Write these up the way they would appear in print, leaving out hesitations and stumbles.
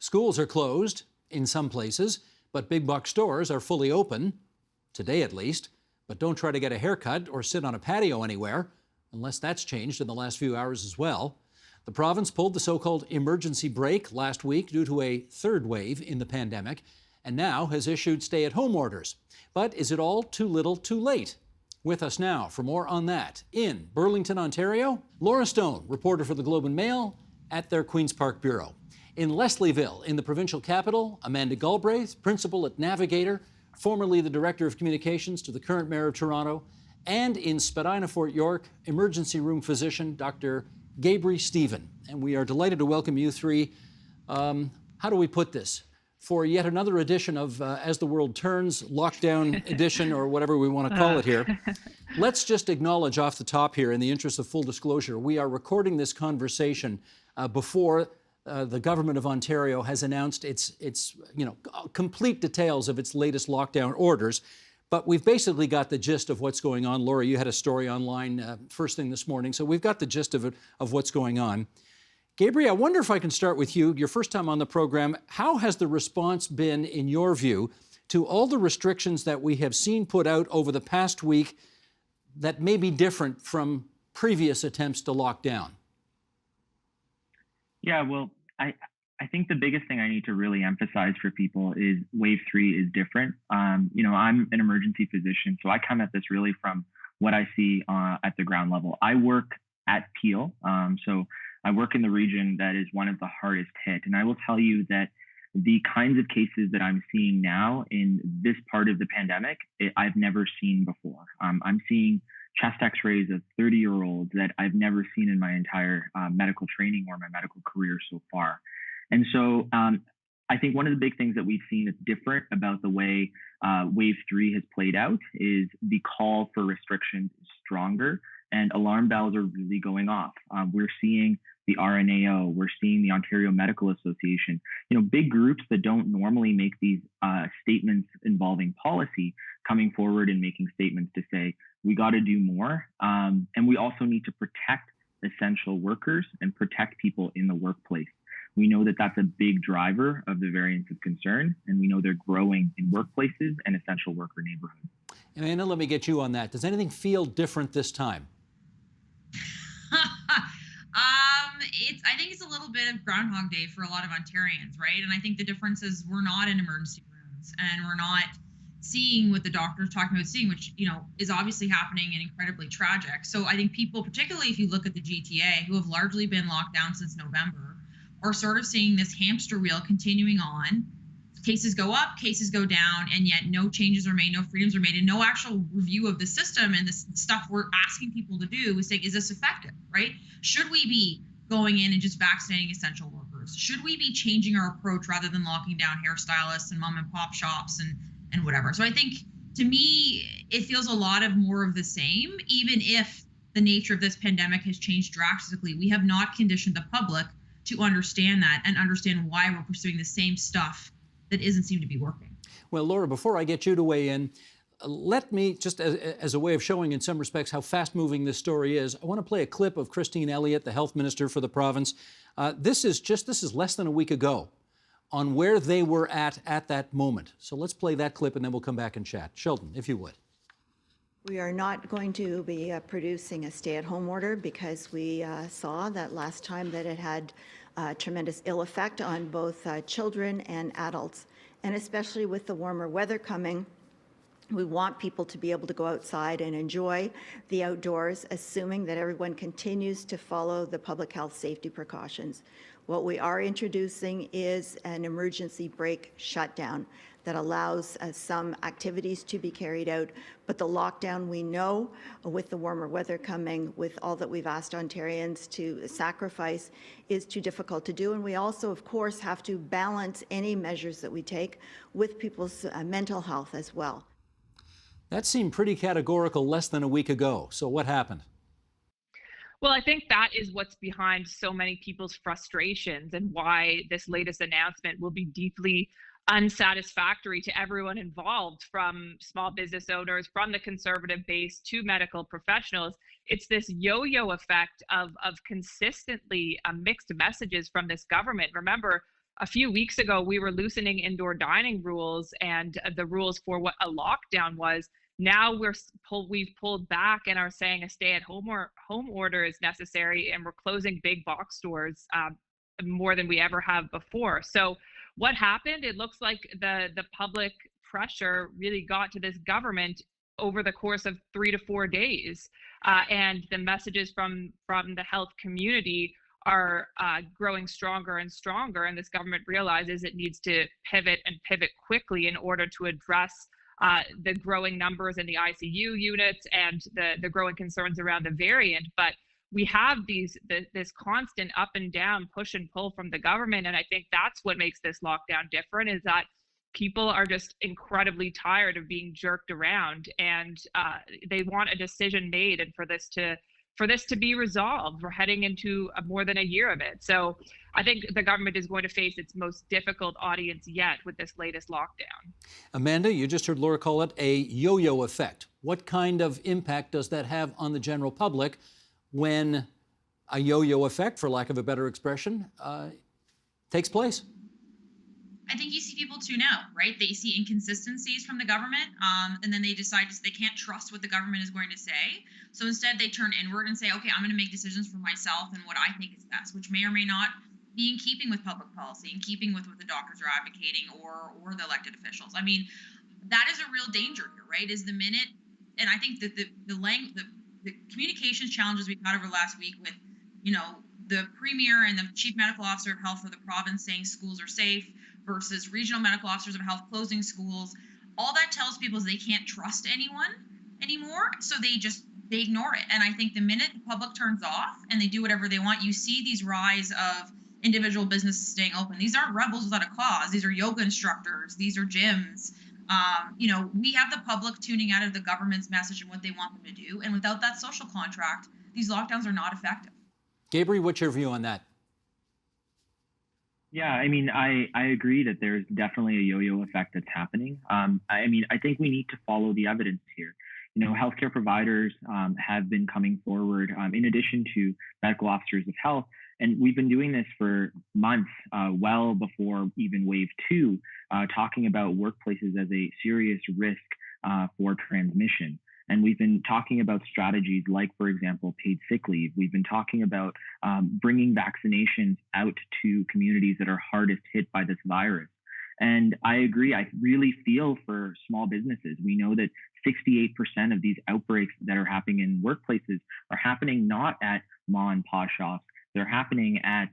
Schools are closed in some places, but big box stores are fully open, today at least. But don't try to get a haircut or sit on a patio anywhere, unless that's changed in the last few hours as well. The province pulled the so-called emergency brake last week due to a third wave in the pandemic, and now has issued stay-at-home orders. But is it all too little too late? With us now for more on that, in Burlington, Ontario, Laura Stone, reporter for the Globe and Mail at their Queen's Park Bureau. In Leslieville, in the provincial capital, Amanda Galbraith, principal at Navigator, formerly the director of communications to the current mayor of Toronto, and in Spadina, Fort York, emergency room physician Dr. Gaibrie Stephen. And we are delighted to welcome you three. How do we put this? For yet another edition of As the World Turns, lockdown edition, or whatever we want to call it here. Let's just acknowledge off the top here, in the interest of full disclosure, we are recording this conversation before the government of Ontario has announced its complete details of its latest lockdown orders. But we've basically got the gist of what's going on. Laura, you had a story online first thing this morning, so we've got the gist of it, of what's going on. Gaibrie, I wonder if I can start with you. Your first time on the program. How has the response been, in your view, to all the restrictions that we have seen put out over the past week that may be different from previous attempts to lock down? Yeah, well, I think the biggest thing I need to really emphasize for people is wave 3 is different. I'm an emergency physician, so I come at this really from what I see at the ground level. I work at Peel, so I work in the region that is one of the hardest hit. And I will tell you that the kinds of cases that I'm seeing now in this part of the pandemic, I've never seen before. I'm seeing chest x-rays of 30-year-olds that I've never seen in my entire medical training or my medical career so far. And so I think one of the big things that we've seen that's different about the way wave 3 has played out is the call for restrictions is stronger and alarm bells are really going off. We're seeing the RNAO, we're seeing the Ontario Medical Association, big groups that don't normally make these statements involving policy coming forward and making statements to say, we got to do more. And we also need to protect essential workers and protect people in the workplace. We know that that's a big driver of the variants of concern, and we know they're growing in workplaces and essential worker neighborhoods. Amanda, let me get you on that. Does anything feel different this time? I think it's a little bit of Groundhog Day for a lot of Ontarians, right? And I think the difference is we're not in emergency rooms and we're not seeing what the doctor's talking about seeing, which, is obviously happening and incredibly tragic. So I think people, particularly if you look at the GTA, who have largely been locked down since November, are sort of seeing this hamster wheel continuing on. Cases go up, cases go down, and yet no changes are made, no freedoms are made, and no actual review of the system. And this stuff we're asking people to do is saying, is this effective, right? Should we be going in and just vaccinating essential workers? Should we be changing our approach rather than locking down hairstylists and mom and pop shops and whatever? So I think, to me, it feels a lot of more of the same, even if the nature of this pandemic has changed drastically. We have not conditioned the public to understand that and understand why we're pursuing the same stuff that isn't seem to be working. Well, Laura, before I get you to weigh in, let me, just as a way of showing in some respects how fast-moving this story is, I want to play a clip of Christine Elliott, the health minister for the province. This is less than a week ago on where they were at that moment. So let's play that clip and then we'll come back and chat. Sheldon, if you would. We are not going to be producing a stay-at-home order because we saw that last time that it had tremendous ill effect on both children and adults. And especially with the warmer weather coming, we want people to be able to go outside and enjoy the outdoors, assuming that everyone continues to follow the public health safety precautions. What we are introducing is an emergency brake shutdown that allows some activities to be carried out. But the lockdown, we know, with the warmer weather coming, with all that we've asked Ontarians to sacrifice, is too difficult to do. And we also, of course, have to balance any measures that we take with people's mental health as well. That seemed pretty categorical less than a week ago. So what happened? Well, I think that is what's behind so many people's frustrations and why this latest announcement will be deeply unsatisfactory to everyone involved, from small business owners, from the conservative base to medical professionals. It's this yo-yo effect of consistently mixed messages from this government. Remember, a few weeks ago, we were loosening indoor dining rules and the rules for what a lockdown was. Now we've pulled back and are saying a stay-at-home or home order is necessary, and we're closing big box stores more than we ever have before. So what happened? It looks like the public pressure really got to this government over the course of 3 to 4 days, and the messages from the health community are growing stronger and stronger, and this government realizes it needs to pivot and pivot quickly in order to address the growing numbers in the ICU units and the growing concerns around the variant. But we have this constant up and down, push and pull from the government, and I think that's what makes this lockdown different, is that people are just incredibly tired of being jerked around, and they want a decision made, and for this to be resolved. We're heading into more than a year of it. So I think the government is going to face its most difficult audience yet with this latest lockdown. Amanda, you just heard Laura call it a yo-yo effect. What kind of impact does that have on the general public when a yo-yo effect, for lack of a better expression, takes place? I think you see people tune out, right? They see inconsistencies from the government, and then they decide they can't trust what the government is going to say. So instead, they turn inward and say, okay, I'm going to make decisions for myself and what I think is best, which may or may not be in keeping with public policy, in keeping with what the doctors are advocating or the elected officials. I mean, that is a real danger here, right? Is the minute, and I think that the communications challenges we've had over the last week with, the premier and the chief medical officer of health for the province saying schools are safe versus regional medical officers of health closing schools, all that tells people is they can't trust anyone anymore, so they ignore it. And I think the minute the public turns off and they do whatever they want, you see these rise of individual businesses staying open. These aren't rebels without a cause. These are yoga instructors. These are gyms. We have the public tuning out of the government's message and what they want them to do. And without that social contract, these lockdowns are not effective. Gaibrie, what's your view on that? Yeah, I mean, I agree that there's definitely a yo-yo effect that's happening. I think we need to follow the evidence here. Healthcare providers have been coming forward in addition to medical officers of health. And we've been doing this for months, well before even wave 2, talking about workplaces as a serious risk for transmission. And we've been talking about strategies like, for example, paid sick leave. We've been talking about bringing vaccinations out to communities that are hardest hit by this virus. And I agree. I really feel for small businesses. We know that 68% of these outbreaks that are happening in workplaces are happening not at mom and pop shops. They're happening at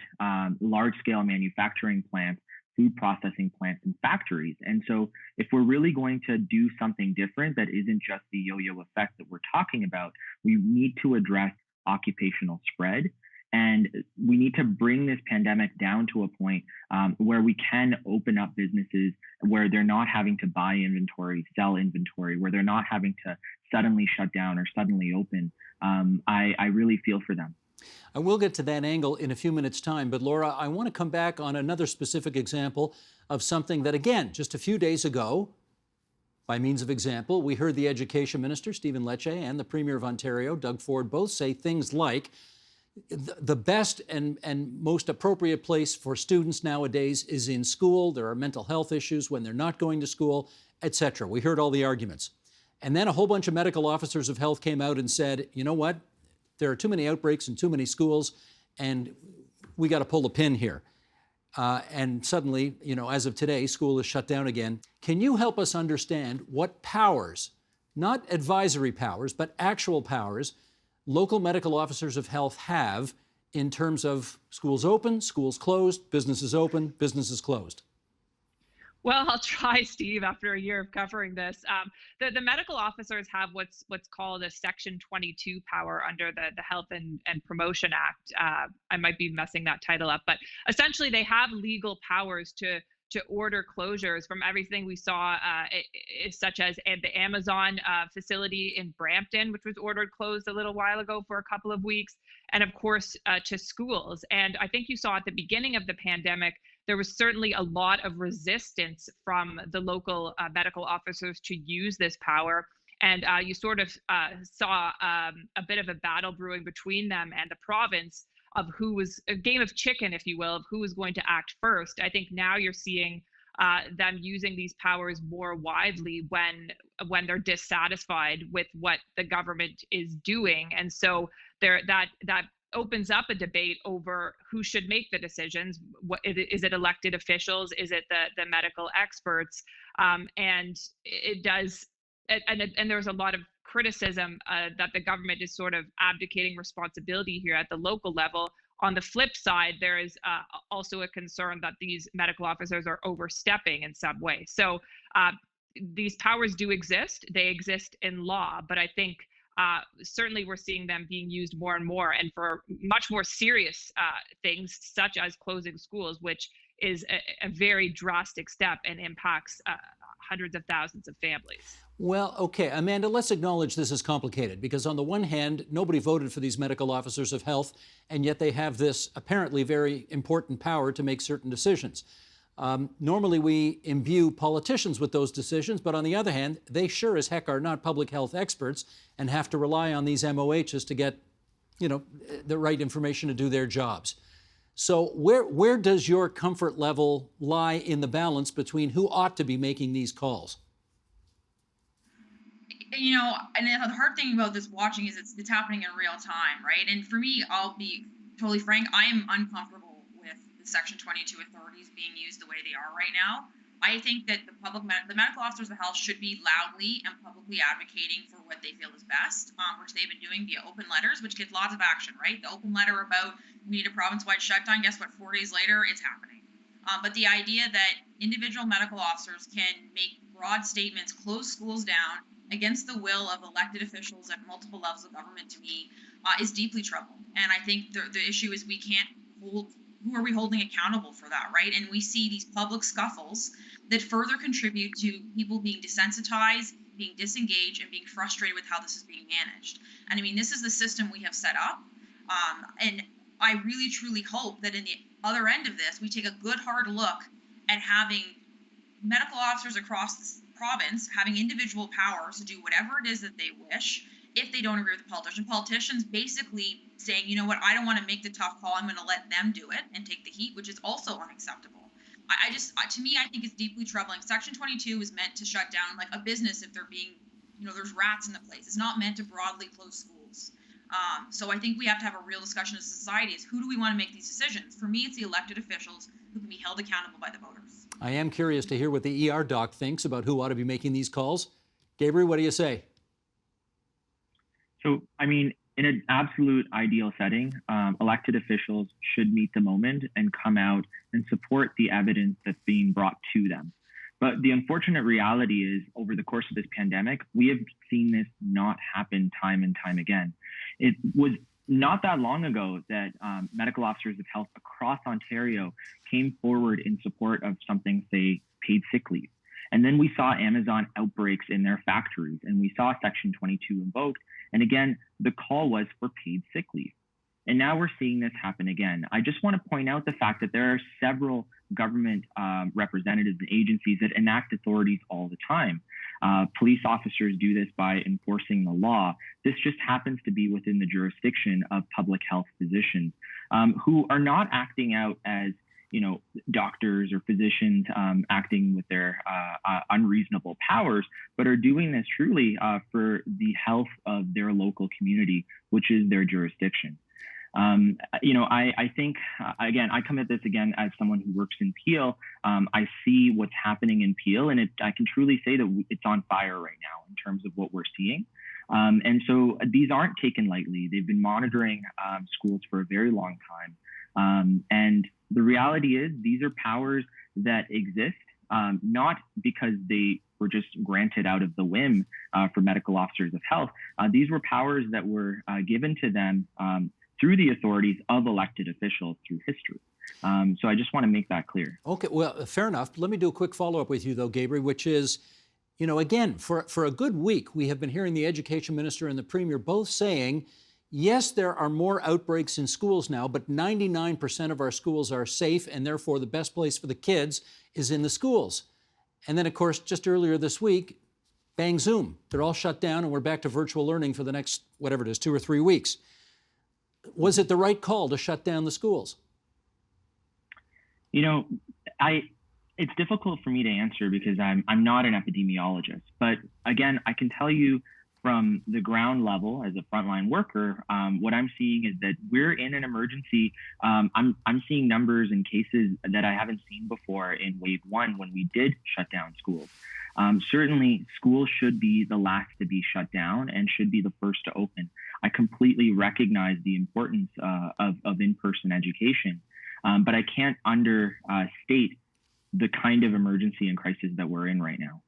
large-scale manufacturing plants, food processing plants, and factories. And so if we're really going to do something different that isn't just the yo-yo effect that we're talking about, we need to address occupational spread. And we need to bring this pandemic down to a point where we can open up businesses where they're not having to buy inventory, sell inventory, where they're not having to suddenly shut down or suddenly open. I really feel for them. I will get to that angle in a few minutes' time, but Laura, I want to come back on another specific example of something that, again, just a few days ago, by means of example, we heard the Education Minister, Stephen Lecce, and the Premier of Ontario, Doug Ford, both say things like, the best and most appropriate place for students nowadays is in school. There are mental health issues when they're not going to school, etc. We heard all the arguments. And then a whole bunch of medical officers of health came out and said, you know what? There are too many outbreaks in too many schools, and we got to pull the pin here. And suddenly, as of today, school is shut down again. Can you help us understand what powers, not advisory powers, but actual powers, local medical officers of health have in terms of schools open, schools closed, businesses open, businesses closed? Well, I'll try, Steve, after a year of covering this. The medical officers have what's called a Section 22 power under the Health and Promotion Act. I might be messing that title up, but essentially they have legal powers to order closures from everything we saw, such as the Amazon facility in Brampton, which was ordered closed a little while ago for a couple of weeks, and of course to schools. And I think you saw at the beginning of the pandemic, there was certainly a lot of resistance from the local medical officers to use this power. And you sort of saw a bit of a battle brewing between them and the province who was a game of chicken, if you will, of who was going to act first. I think now you're seeing them using these powers more widely when they're dissatisfied with what the government is doing, and so that opens up a debate over who should make the decisions. What is it? Elected officials? Is it the medical experts? And it does, and there's a lot of criticism that the government is sort of abdicating responsibility here at the local level. On the flip side, there is also a concern that these medical officers are overstepping in some way. So these powers do exist. They exist in law, but I think certainly we're seeing them being used more and more, and for much more serious things, such as closing schools, which is a very drastic step and impacts hundreds of thousands of families. Well, okay, Amanda, let's acknowledge this is complicated because on the one hand, nobody voted for these medical officers of health, and yet they have this apparently very important power to make certain decisions. Normally we imbue politicians with those decisions, but on the other hand, they sure as heck are not public health experts and have to rely on these MOHs to get, the right information to do their jobs. So where does your comfort level lie in the balance between who ought to be making these calls? And the hard thing about this watching is it's happening in real time, right? And for me, I'll be totally frank, I am uncomfortable with the Section 22 authorities being used the way they are right now. I think that the medical officers of health should be loudly and publicly advocating for what they feel is best, which they've been doing via open letters, which get lots of action, right? The open letter about we need a province-wide shutdown, guess what, 4 days later, it's happening. But the idea that individual medical officers can make broad statements, close schools down, against the will of elected officials at multiple levels of government, to me, is deeply troubling. And I think the issue is we can't hold, who are we holding accountable for that, right? And we see these public scuffles that further contribute to people being desensitized, being disengaged, and being frustrated with how this is being managed. And I mean, this is the system we have set up. And I really, truly hope that in the other end of this, we take a good, hard look at having medical officers across this province having individual powers to do whatever it is that they wish if they don't agree with the politician. Politicians basically saying, you know what, I don't want to make the tough call, I'm going to let them do it and take the heat, which is also unacceptable. To me, I think it's deeply troubling. Section 22 is meant to shut down like a business if they're being, there's rats in the place. It's not meant to broadly close schools. So I think we have to have a real discussion as a society is who do we want to make these decisions? For me, it's the elected officials who can be held accountable by the voters. I am curious to hear what the ER doc thinks about who ought to be making these calls. Gaibrie, what do you say? So, I mean, in an absolute ideal setting, elected officials should meet the moment and come out and support the evidence that's being brought to them. But the unfortunate reality is, over the course of this pandemic, we have seen this not happen time and time again. It was not that long ago that medical officers of health across Ontario came forward in support of something, say, paid sick leave. And then we saw Amazon outbreaks in their factories, and we saw Section 22 invoked. And again, the call was for paid sick leave. And now we're seeing this happen again. I just want to point out the fact that there are several government representatives and agencies that enact authorities all the time. Police officers do this by enforcing the law. This just happens to be within the jurisdiction of public health physicians who are not acting out as doctors or physicians acting with their unreasonable powers, but are doing this truly for the health of their local community, which is their jurisdiction. I think, again, I come at this again as someone who works in Peel. I see what's happening in Peel, and I can truly say that it's on fire right now in terms of what we're seeing. And so these aren't taken lightly. They've been monitoring schools for a very long time. And the reality is these are powers that exist, not because they were just granted out of the whim for medical officers of health. These were powers that were given to them through the authorities of elected officials through history. So I just want to make that clear. Okay, well, fair enough. Let me do a quick follow-up with you, though, Gaibrie, which is, again, for a good week, we have been hearing the Education Minister and the Premier both saying, yes, there are more outbreaks in schools now, but 99% of our schools are safe, and therefore the best place for the kids is in the schools. And then, of course, just earlier this week, bang, zoom. They're all shut down, and we're back to virtual learning for the next, whatever it is, 2 or 3 weeks. Was it the right call to shut down the schools? You know, it's difficult for me to answer because I'm not an epidemiologist. But again, I can tell you from the ground level as a frontline worker, what I'm seeing is that we're in an emergency. I'm seeing numbers and cases that I haven't seen before in wave one when we did shut down schools. Certainly, schools should be the last to be shut down and should be the first to open. I completely recognize the importance of in-person education, but I can't understate the kind of emergency and crisis that we're in right now.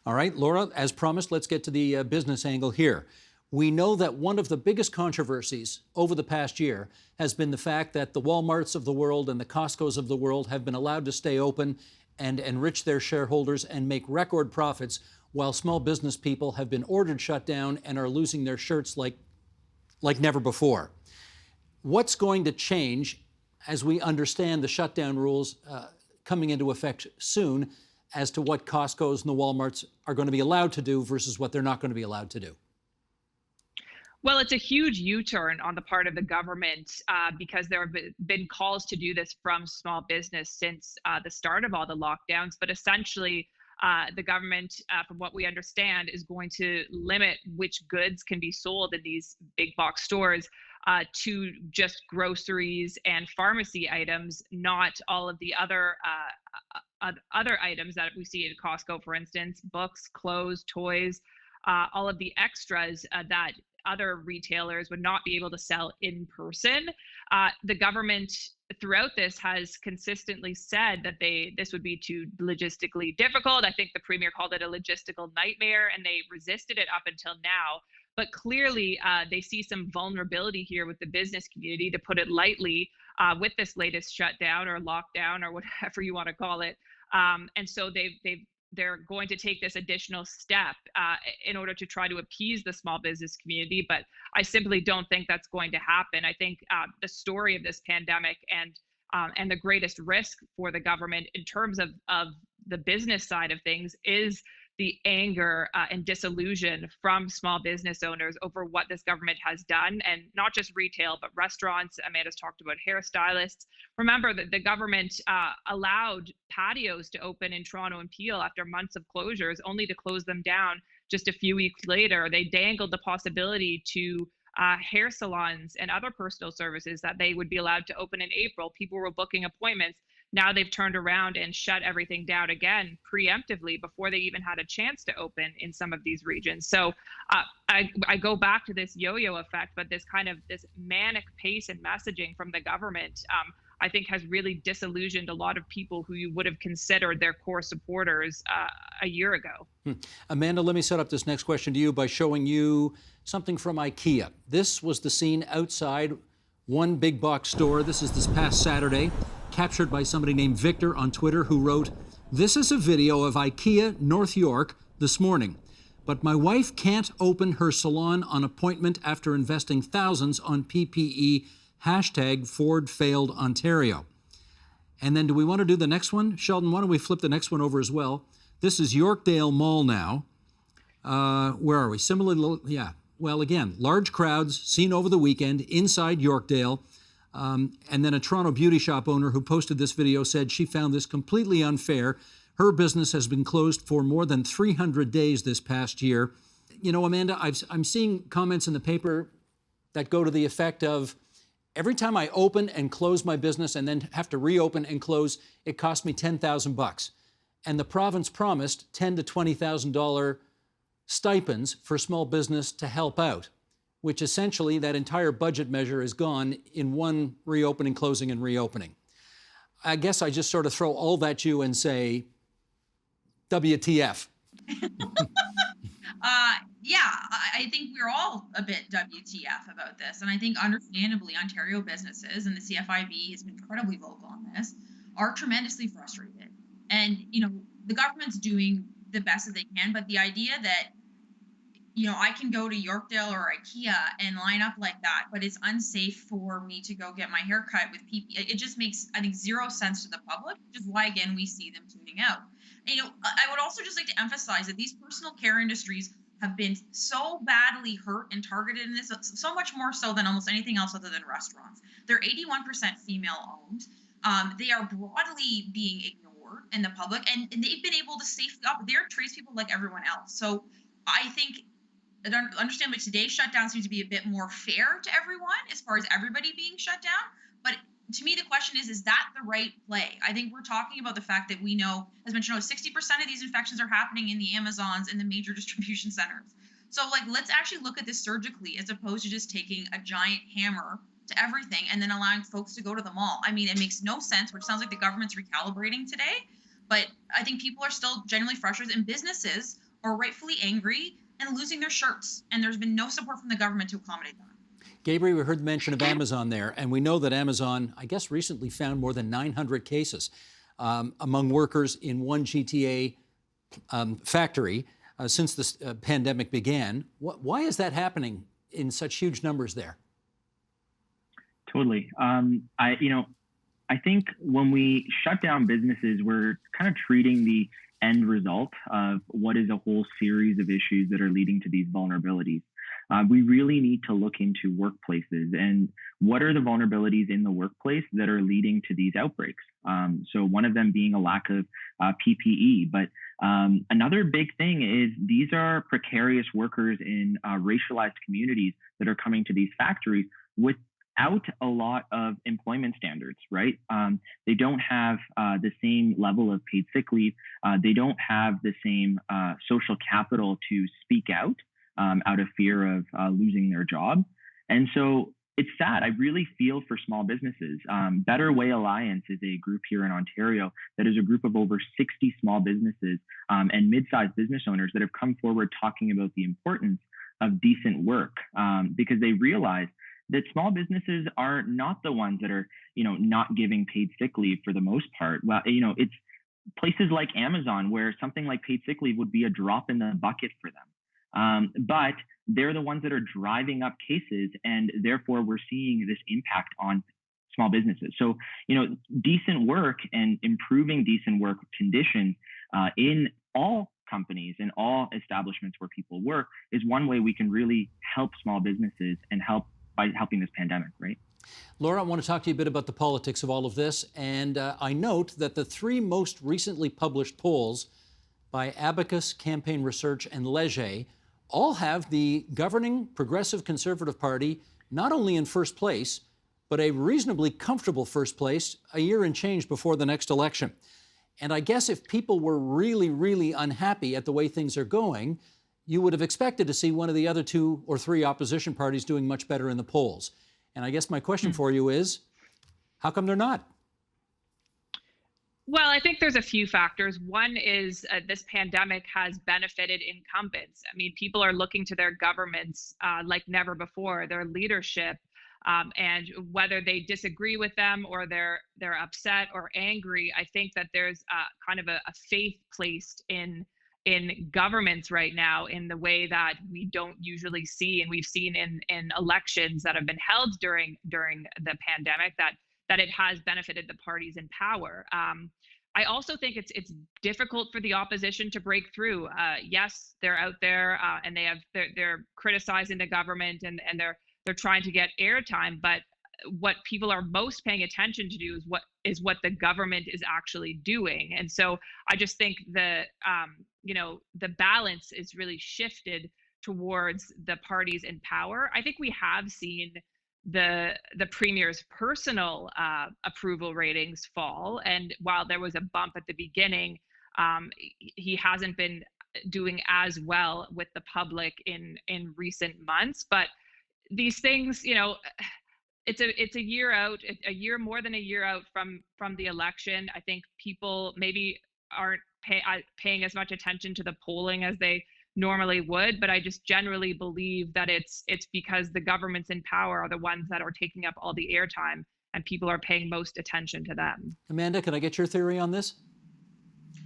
All right, Laura, as promised, let's get to the business angle here. We know that one of the biggest controversies over the past year has been the fact that the Walmarts of the world and the Costcos of the world have been allowed to stay open and enrich their shareholders and make record profits, while small business people have been ordered shut down and are losing their shirts like never before. What's going to change as we understand the shutdown rules coming into effect soon as to what Costco's and the Walmarts are going to be allowed to do versus what they're not going to be allowed to do? Well, it's a huge U-turn on the part of the government because there have been calls to do this from small business since the start of all the lockdowns. But essentially, the government, from what we understand, is going to limit which goods can be sold in these big box stores to just groceries and pharmacy items, not all of the other items that we see at Costco, for instance, books, clothes, toys, all of the extras that other retailers would not be able to sell in person. The government throughout this has consistently said that this would be too logistically difficult. I think the premier called it a logistical nightmare, and they resisted it up until now. But clearly, they see some vulnerability here with the business community, to put it lightly, with this latest shutdown or lockdown or whatever you want to call it. And so they're going to take this additional step in order to try to appease the small business community. But I simply don't think that's going to happen. I think the story of this pandemic and the greatest risk for the government in terms of the business side of things is the anger and disillusion from small business owners over what this government has done, and not just retail, but restaurants. Amanda's talked about hairstylists. Remember that the government allowed patios to open in Toronto and Peel after months of closures, only to close them down just a few weeks later. They dangled the possibility to hair salons and other personal services that they would be allowed to open in April. People were booking appointments. Now they've turned around and shut everything down again preemptively before they even had a chance to open in some of these regions. So I go back to this yo-yo effect, but this manic pace and messaging from the government, I think, has really disillusioned a lot of people who you would have considered their core supporters a year ago. Amanda, let me set up this next question to you by showing you something from IKEA. This was the scene outside one big box store. This is this past Saturday, captured by somebody named Victor on Twitter, who wrote, "This is a video of IKEA North York this morning, but my wife can't open her salon on appointment after investing thousands on PPE, #Ford failed Ontario." And then do we want to do the next one? Sheldon, why don't we flip the next one over as well? This is Yorkdale Mall now. Where are we? Similarly, yeah. Well, again, large crowds seen over the weekend inside Yorkdale. And then a Toronto beauty shop owner who posted this video said she found this completely unfair. Her business has been closed for more than 300 days this past year. You know, Amanda, I'm seeing comments in the paper that go to the effect of, every time I open and close my business and then have to reopen and close, it costs me $10,000. And the province promised $10,000 to $20,000 stipends for small business to help out, which essentially that entire budget measure is gone in one reopening, closing, and reopening. I guess I just sort of throw all that at you and say, WTF. Yeah, I think we're all a bit WTF about this. And I think understandably, Ontario businesses, and the CFIB has been incredibly vocal on this, are tremendously frustrated. And, you know, the government's doing the best that they can, but the idea that, you know, I can go to Yorkdale or IKEA and line up like that, but it's unsafe for me to go get my hair cut with PPE. It just makes, I think, zero sense to the public, which is why, again, we see them tuning out. And, you know, I would also just like to emphasize that these personal care industries have been so badly hurt and targeted in this, so much more so than almost anything else other than restaurants. They're 81% female owned. They are broadly being ignored in the public, and they've been able to safely operate. They're tradespeople like everyone else. So I think, understand, but today's shutdown seems to be a bit more fair to everyone as far as everybody being shut down. But to me, the question is that the right play? I think we're talking about the fact that we know, as mentioned, 60% of these infections are happening in the Amazons and the major distribution centers. So, like, let's actually look at this surgically as opposed to just taking a giant hammer to everything and then allowing folks to go to the mall. I mean, it makes no sense, which sounds like the government's recalibrating today. But I think people are still genuinely frustrated, and businesses are rightfully angry and losing their shirts. And there's been no support from the government to accommodate that. Gaibrie, we heard the mention of Amazon there, and we know that Amazon, I guess, recently found more than 900 cases among workers in one GTA factory since this pandemic began. Why is that happening in such huge numbers there? Totally. I think when we shut down businesses, we're kind of treating the end result of what is a whole series of issues that are leading to these vulnerabilities. We really need to look into workplaces and what are the vulnerabilities in the workplace that are leading to these outbreaks. So one of them being a lack of PPE, but another big thing is these are precarious workers in racialized communities that are coming to these factories without a lot of employment standards, right? They don't have the same level of paid sick leave. They don't have the same social capital to speak out of fear of losing their job. And so it's sad. I really feel for small businesses. Better Way Alliance is a group here in Ontario that is a group of over 60 small businesses and mid-sized business owners that have come forward talking about the importance of decent work because they realize that small businesses are not the ones that are, not giving paid sick leave for the most part. Well, it's places like Amazon where something like paid sick leave would be a drop in the bucket for them. But they're the ones that are driving up cases, and therefore we're seeing this impact on small businesses. So, decent work and improving decent work conditions in all companies and all establishments where people work is one way we can really help small businesses and help by helping this pandemic, right? Laura, I want to talk to you a bit about the politics of all of this. And I note that the three most recently published polls by Abacus, Campaign Research, and Leger all have the governing Progressive Conservative Party not only in first place, but a reasonably comfortable first place a year and change before the next election. And I guess if people were really, really unhappy at the way things are going, you would have expected to see one of the other two or three opposition parties doing much better in the polls. And I guess my question for you is, how come they're not? Well, I think there's a few factors. One is this pandemic has benefited incumbents. I mean, people are looking to their governments like never before, their leadership, and whether they disagree with them or they're upset or angry, I think that there's kind of a faith placed in governments right now in the way that we don't usually see, and we've seen in elections that have been held during the pandemic that it has benefited the parties in power. I also think it's difficult for the opposition to break through. Yes, they're out there and they're criticizing the government and they're trying to get airtime, but what people are most paying attention to do is what the government is actually doing. And so I just think the balance is really shifted towards the parties in power. I think we have seen the premier's personal approval ratings fall, and while there was a bump at the beginning, he hasn't been doing as well with the public in recent months. But these things, it's a year out, more than a year out from the election. I think people maybe aren't paying as much attention to the polling as they normally would, but I just generally believe that it's because the governments in power are the ones that are taking up all the airtime, and people are paying most attention to them. Amanda, can I get your theory on this?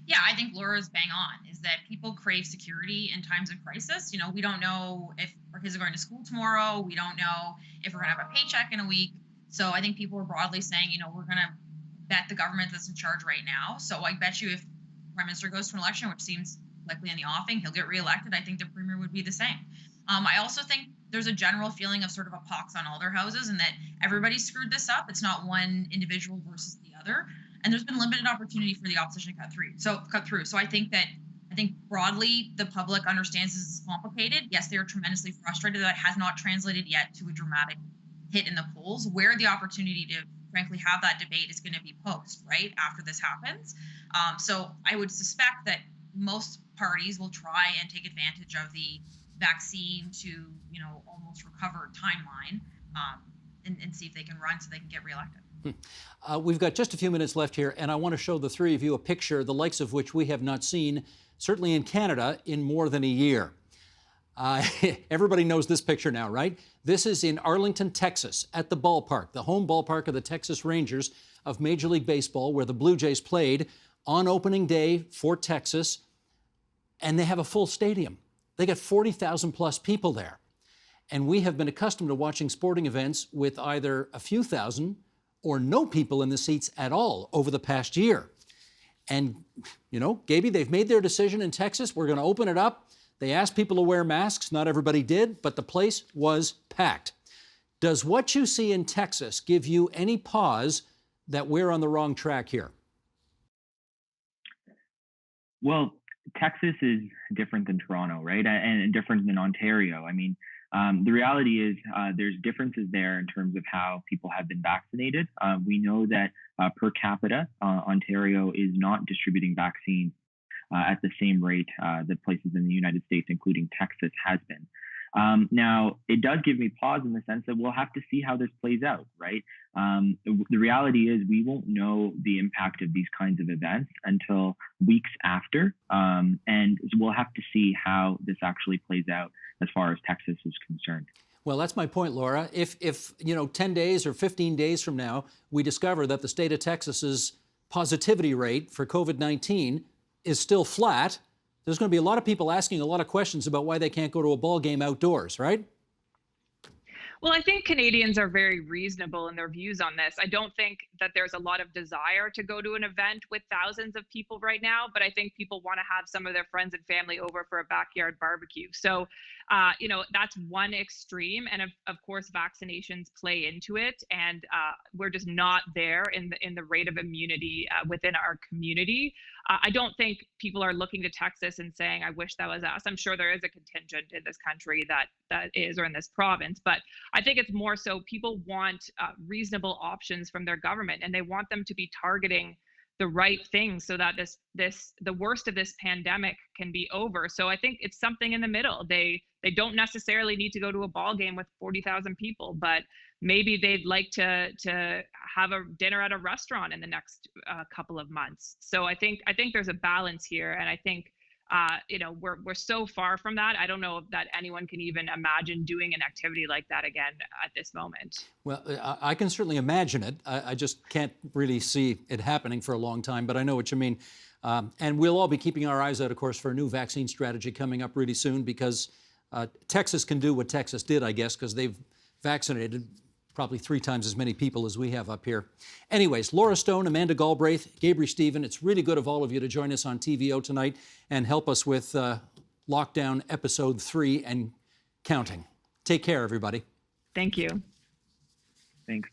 Yeah, I think Laura's bang on, is that people crave security in times of crisis. We don't know if our kids are going to school tomorrow. We don't know if we're going to have a paycheck in a week. So I think people are broadly saying, we're going to bet the government that's in charge right now. So I bet you if Prime Minister goes to an election, which seems likely in the offing. He'll get reelected. I think the premier would be the same. I also think there's a general feeling of sort of a pox on all their houses, and that everybody screwed this up. It's not one individual versus the other, and there's been limited opportunity for the opposition to cut through. So I think broadly the public understands this is complicated. Yes, they are tremendously frustrated that it has not translated yet to a dramatic hit in the polls. Where the opportunity to frankly have that debate is going to be post, right, after this happens. So I would suspect that most parties will try and take advantage of the vaccine to, almost recover timeline, and see if they can run so they can get reelected. We've got just a few minutes left here, and I want to show the three of you a picture, the likes of which we have not seen, certainly in Canada, in more than a year. Everybody knows this picture now, right? This is in Arlington, Texas, at the ballpark, the home ballpark of the Texas Rangers of Major League Baseball, where the Blue Jays played on opening day for Texas, and they have a full stadium. They got 40,000 plus people there. And we have been accustomed to watching sporting events with either a few thousand or no people in the seats at all over the past year. And, Gaibrie, they've made their decision in Texas. We're going to open it up. They asked people to wear masks. Not everybody did, but the place was packed. Does what you see in Texas give you any pause that we're on the wrong track here? Well, Texas is different than Toronto, right? And different than Ontario. I mean, the reality is there's differences there in terms of how people have been vaccinated. We know that per capita, Ontario is not distributing vaccines at the same rate that places in the United States, including Texas, has been. Now, it does give me pause in the sense that we'll have to see how this plays out, right? The reality is we won't know the impact of these kinds of events until weeks after, and we'll have to see how this actually plays out as far as Texas is concerned. Well, that's my point, Laura. If 10 days or 15 days from now, we discover that the state of Texas's positivity rate for COVID-19 is still flat, there's going to be a lot of people asking a lot of questions about why they can't go to a ball game outdoors, right? Well, I think Canadians are very reasonable in their views on this. I don't think that there's a lot of desire to go to an event with thousands of people right now, but I think people want to have some of their friends and family over for a backyard barbecue. So, that's one extreme. And of course, vaccinations play into it. And we're just not there in the rate of immunity within our community. I don't think people are looking to Texas and saying, I wish that was us. I'm sure there is a contingent in this country that is, or in this province, but I think it's more so people want reasonable options from their government, and they want them to be targeting the right things so that the worst of this pandemic can be over. So I think it's something in the middle. They don't necessarily need to go to a ball game with 40,000 people, but maybe they'd like to have a dinner at a restaurant in the next couple of months. So I think there's a balance here, and I think we're so far from that. I don't know that anyone can even imagine doing an activity like that again at this moment. Well, I can certainly imagine it. I just can't really see it happening for a long time, but I know what you mean. And we'll all be keeping our eyes out, of course, for a new vaccine strategy coming up really soon, because Texas can do what Texas did, I guess, because they've vaccinated probably 3 times as many people as we have up here. Anyways, Laura Stone, Amanda Galbraith, Gaibrie Stephen, it's really good of all of you to join us on TVO tonight and help us with Lockdown Episode 3 and counting. Take care, everybody. Thank you. Thanks.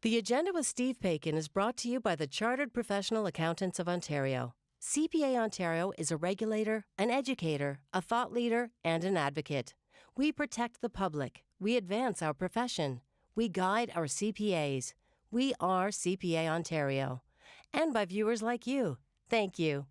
The Agenda with Steve Paikin is brought to you by the Chartered Professional Accountants of Ontario. CPA Ontario is a regulator, an educator, a thought leader, and an advocate. We protect the public. We advance our profession. We guide our CPAs. We are CPA Ontario. And by viewers like you. Thank you.